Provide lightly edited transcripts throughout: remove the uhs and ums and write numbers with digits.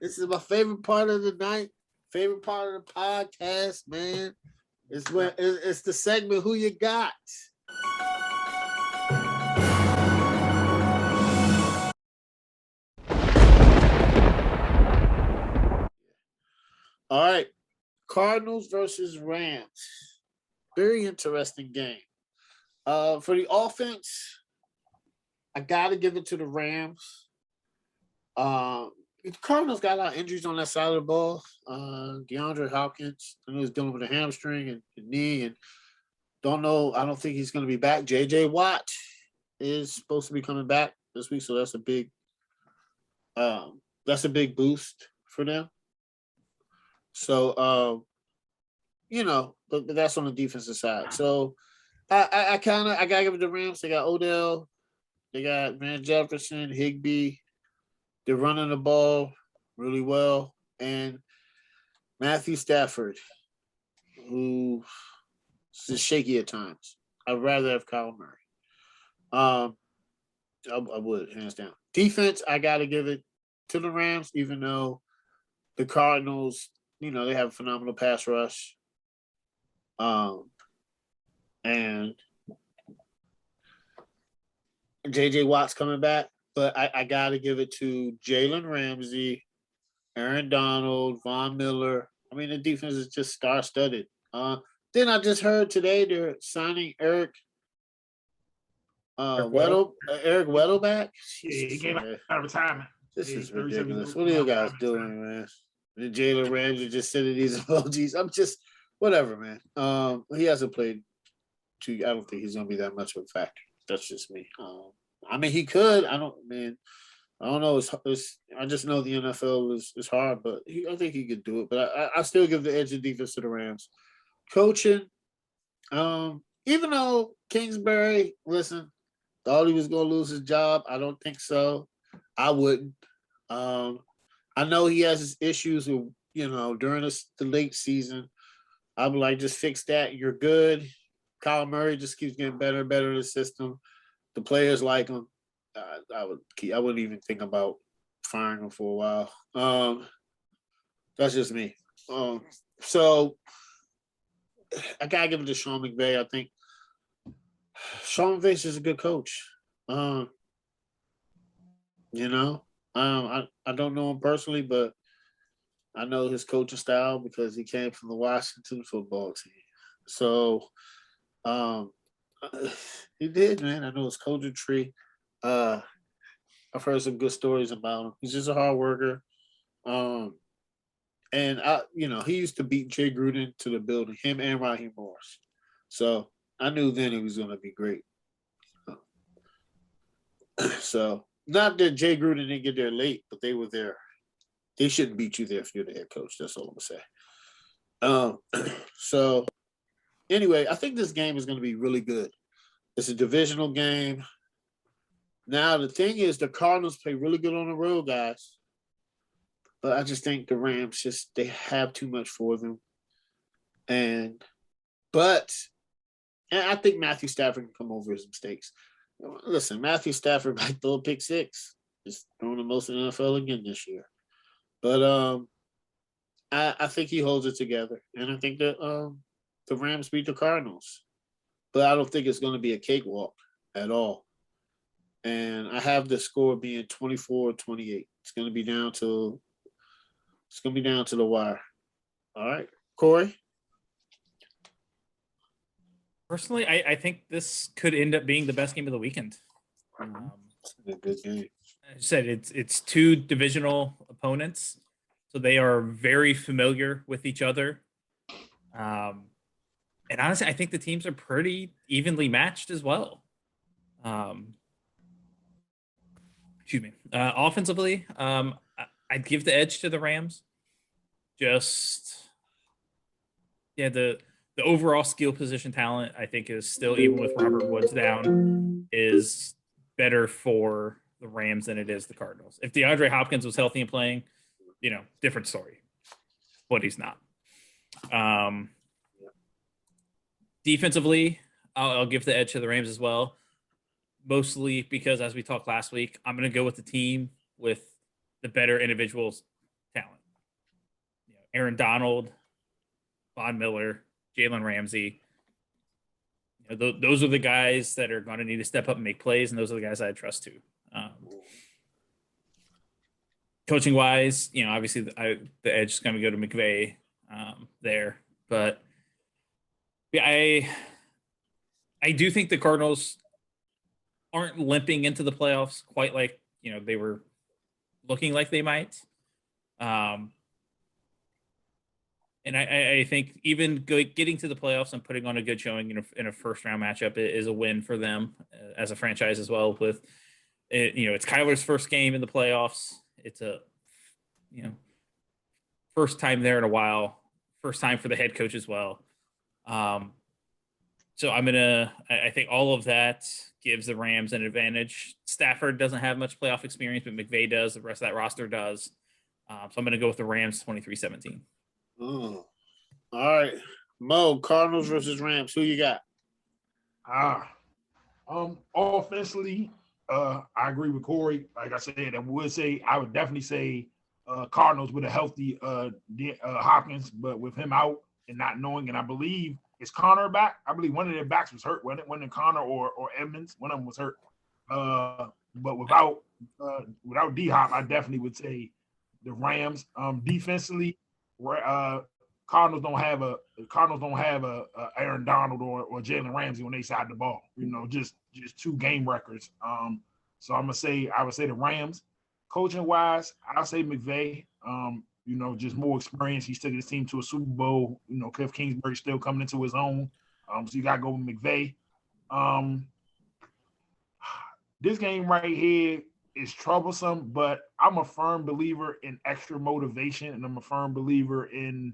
This is my favorite part of the night. Favorite part of the podcast, man. It's the segment Who You Got. All right. Cardinals versus Rams. Very interesting game. For the offense, I got to give it to the Rams. The Cardinals got a lot of injuries on that side of the ball. DeAndre Hopkins, I know he's dealing with a hamstring and knee, and don't know. I don't think he's going to be back. J.J. Watt is supposed to be coming back this week, so that's a big boost for them. So, but that's on the defensive side. So I gotta give it to the Rams. They got Odell, they got Van Jefferson, Higbee. They're running the ball really well, and Matthew Stafford, who is shaky at times. I'd rather have Kyle Murray. I would, hands down. Defense, I got to give it to the Rams, even though the Cardinals, they have a phenomenal pass rush. And J.J. Watt's coming back, but I got to give it to Jalen Ramsey, Aaron Donald, Von Miller. I mean, the defense is just star-studded. Then I just heard today they're signing Eric Weddle back. Yeah, he came out of retirement. This is ridiculous. What are you guys doing, man? And Jalen Ramsey just sending these emojis. I'm just whatever, man. He hasn't played. I don't think he's gonna be that much of a factor. That's just me. I mean, he could. I don't know. I just know the NFL is hard, but I think he could do it. But I still give the edge of defense to the Rams. Coaching, even though Kingsbury, thought he was going to lose his job, I don't think so. I wouldn't. I know he has his issues with, during the late season. I would like, just fix that. You're good. Kyle Murray just keeps getting better and better in the system. The players like him. I wouldn't even think about firing him for a while. That's just me. So I gotta give it to Sean McVay. I think Sean McVay's just a good coach. I don't know him personally, but I know his coaching style because he came from the Washington football team. So he did, man. I know his coaching tree. I've heard some good stories about him. He's just a hard worker. And he used to beat Jay Gruden to the building, him and Raheem Morris. So I knew then he was going to be great. So not that Jay Gruden didn't get there late, but they were there. They shouldn't beat you there if you're the head coach. That's all I'm gonna say. So anyway, I think this game is going to be really good. It's a divisional game. Now the thing is, the Cardinals play really good on the road, guys. But I just think the Rams they have too much for them. And I think Matthew Stafford can come over his mistakes. Listen, Matthew Stafford might throw a pick six. He's throwing the most in the NFL again this year. But I think he holds it together. And I think that the Rams beat the Cardinals. But I don't think it's going to be a cakewalk at all. And I have the score being 24-28. It's going to be down to the wire. All right, Corey? Personally, I think this could end up being the best game of the weekend. It's a good game. I said it's two divisional opponents, so they are very familiar with each other. And honestly, I think the teams are pretty evenly matched as well. Excuse me. Offensively, I'd give the edge to the Rams. The overall skill position talent, I think, is still, even with Robert Woods down, is better for the Rams than it is the Cardinals. If DeAndre Hopkins was healthy and playing, different story. But he's not. Defensively, I'll give the edge to the Rams as well. Mostly because, as we talked last week, I'm going to go with the team with the better individuals talent. Aaron Donald, Von Miller, Jalen Ramsey. Those are the guys that are going to need to step up and make plays, and those are the guys I trust too. Coaching wise, obviously the edge is going to go to McVay there, but yeah, I do think the Cardinals aren't limping into the playoffs quite like they were looking like they might. And I think even getting to the playoffs and putting on a good showing in a first round matchup is a win for them as a franchise as well. With it, it's Kyler's first game in the playoffs. It's a first time there in a while, first time for the head coach as well. So I think all of that gives the Rams an advantage. Stafford doesn't have much playoff experience, but McVay does. The rest of that roster does. So I'm going to go with the Rams 23-17. Oh. All right. Mo, Cardinals versus Rams. Who you got? Offensively, I agree with Corey. Like I said, I would definitely say Cardinals with a healthy Hopkins, but with him out and not knowing, and I believe is Connor back. I believe one of their backs was hurt. Wasn't it Connor or Edmonds? One of them was hurt. But without D-Hop, I definitely would say the Rams. Defensively, Cardinals don't have a Aaron Donald or Jalen Ramsey on their side of the ball. Just two game records. So I would say the Rams. Coaching wise, I'll say McVay. Just more experience. He's taking his team to a Super Bowl. Cliff Kingsbury's still coming into his own. So you gotta go with McVay. This game right here is troublesome, but I'm a firm believer in extra motivation, and I'm a firm believer in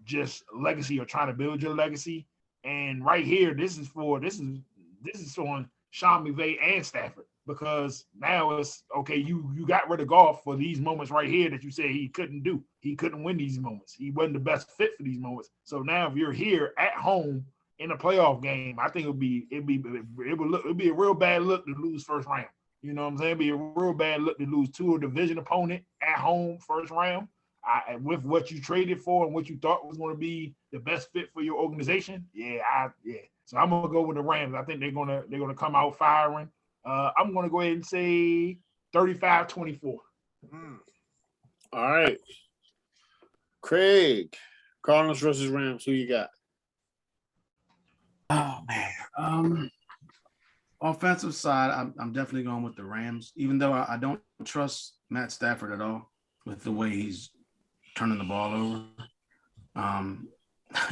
just legacy or trying to build your legacy. And right here, this is on Sean McVay and Stafford, because now it's okay. You got rid of Goff for these moments right here that you say he couldn't do. He couldn't win these moments. He wasn't the best fit for these moments. So now if you're here at home in a playoff game, I think it'd be a real bad look to lose first round. You know what I'm saying? It'd be a real bad look to lose to a division opponent at home first round. With what you traded for and what you thought was going to be the best fit for your organization. So I'm gonna go with the Rams. I think they're gonna come out firing. I'm gonna go ahead and say 35-24. All right, Craig, Cardinals versus Rams. Who you got? Oh man, offensive side, I'm definitely going with the Rams. Even though I don't trust Matt Stafford at all with the way he's turning the ball over.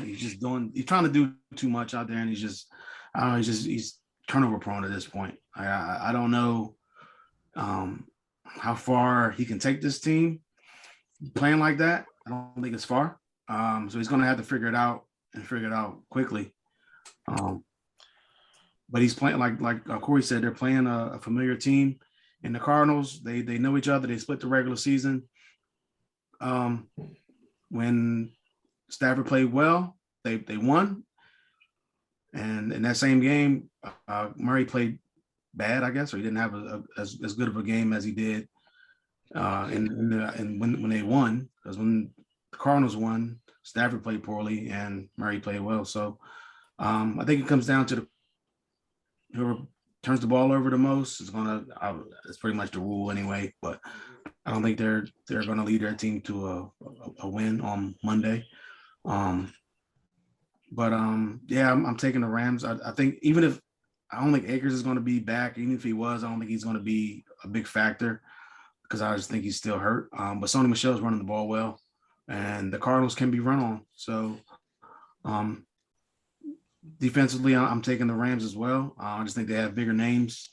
He's trying to do too much out there, and he's turnover prone at this point. I don't know how far he can take this team playing like that. I don't think it's far. So he's going to have to figure it out quickly. But he's playing like Corey said, they're playing a familiar team. In the Cardinals, they know each other. They split the regular season. When Stafford played well, they won. And in that same game, Murray played bad, I guess, or he didn't have as good of a game as he did. And when they won, because when the Cardinals won, Stafford played poorly and Murray played well. So I think it comes down to whoever turns the ball over the most is it's pretty much the rule anyway. But I don't think they're going to lead their team to a win on Monday. I'm taking the Rams. I think I don't think Akers is going to be back. Even if he was, I don't think he's going to be a big factor because I just think he's still hurt. But Sony Michel's running the ball well, and the Cardinals can be run on. So defensively, I'm taking the Rams as well. I just think they have bigger names,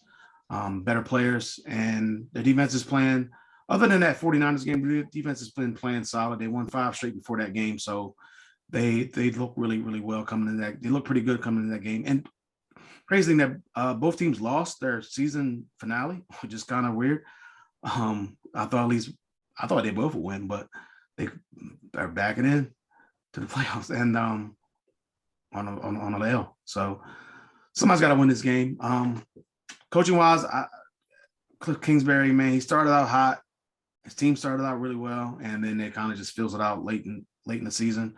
better players, and the defense is playing. Other than that 49ers game, the defense has been playing solid. They won 5 straight before that game, so they look really, really well coming in that. They look pretty good coming in that game. And crazy thing that both teams lost their season finale, which is kind of weird. I thought they both would win, but they're backing in to the playoffs and on a L. So somebody's got to win this game. Coaching wise, Cliff Kingsbury, man, he started out hot. His team started out really well, and then it kind of just fills it out late in the season.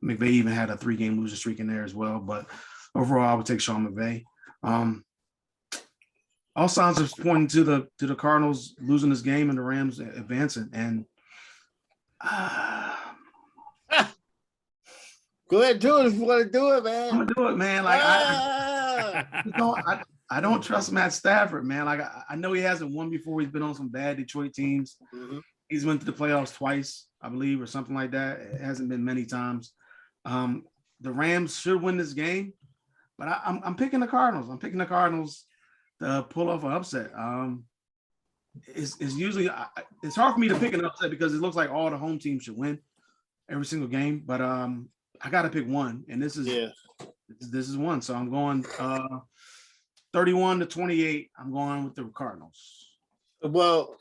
McVay even had a 3-game losing streak in there as well. But overall, I would take Sean McVay. All signs are pointing to the Cardinals losing this game and the Rams advancing. And go ahead, do it if you want to do it, man. I'm gonna do it, man. Like I don't trust Matt Stafford, man. Like I know he hasn't won before. He's been on some bad Detroit teams. Mm-hmm. He's went to the playoffs twice, I believe, or something like that. It hasn't been many times. The Rams should win this game, but I'm picking the Cardinals. I'm picking the Cardinals to pull off an upset. It's usually it's hard for me to pick an upset because it looks like all the home teams should win every single game. But I got to pick one, and this is one. So I'm going 31-28. I'm going with the Cardinals. Well,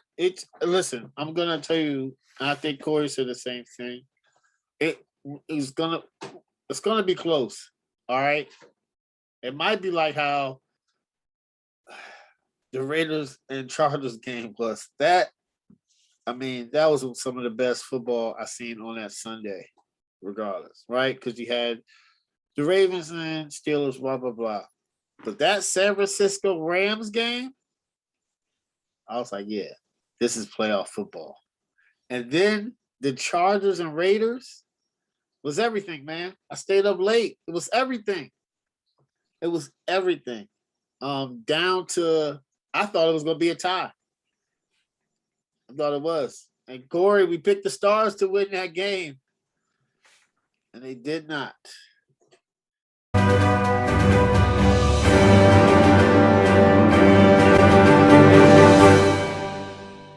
listen. I'm gonna tell you. I think Corey said the same thing. It's gonna be close. All right. It might be like how the Raiders and Chargers game was. That was some of the best football I seen on that Sunday, regardless, right? Because you had the Ravens and Steelers, blah, blah, blah. But that San Francisco Rams game, I was like, yeah, this is playoff football. And then the Chargers and Raiders was everything, man. I stayed up late. It was everything. It was everything. Down to, I thought it was going to be a tie. I thought it was. And Corey, we picked the Stars to win that game. And they did not.